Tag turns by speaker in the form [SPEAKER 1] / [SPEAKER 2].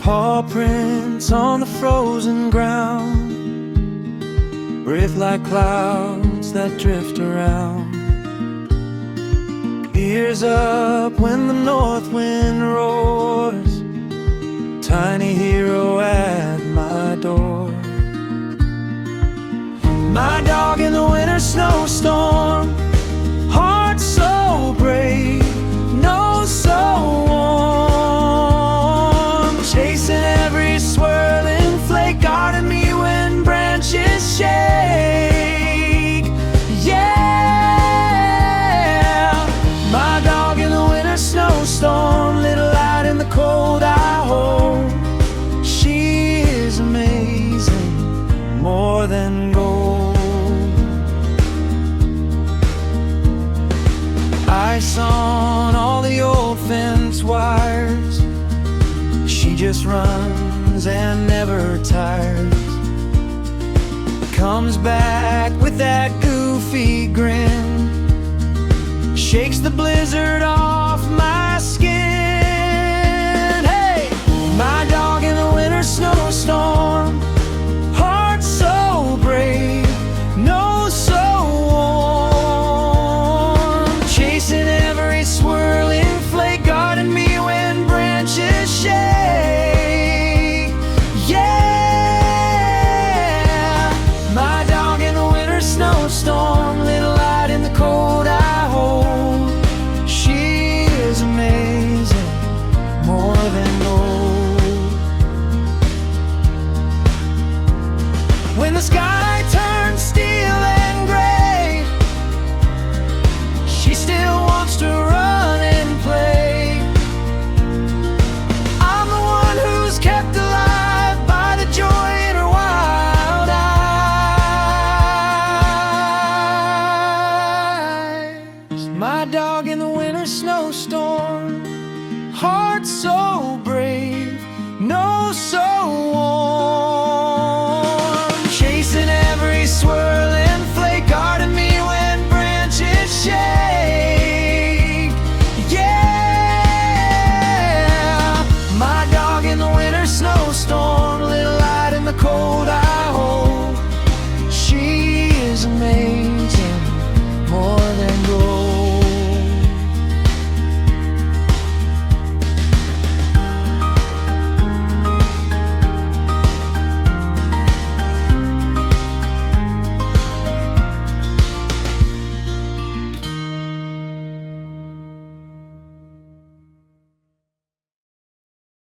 [SPEAKER 1] Paw prints on the frozen ground, breath like clouds that drift around. Ears up when the north wind roars, tiny hero at my door. My dog in the winter snowstorm, heart so brave, nose so warm, chasing every swirling flake, guarding me when branches shake. Yeah, my dog in the winter snowstorm, little light in the cold I hold. She is amazing, more than gold. Ice on all the old fence wires, she just runs and never tires. Comes back with that goofy grin, shakes the blizzard off my skin. Hey, my dog in the winter snowstorm, heart so brave, nose so warm, chasing every swirling flake, guarding me when branches shake. Yeah, my dog in the winter snowstorm, little light in the cold I hold. She is amazing, more than gold. When the sky turns steel and gray, she still wants to run and play. I'm the one who's kept alive by the joy in her wild eyes. My dog in the winter snowstorm, heart so brave, nose so warm,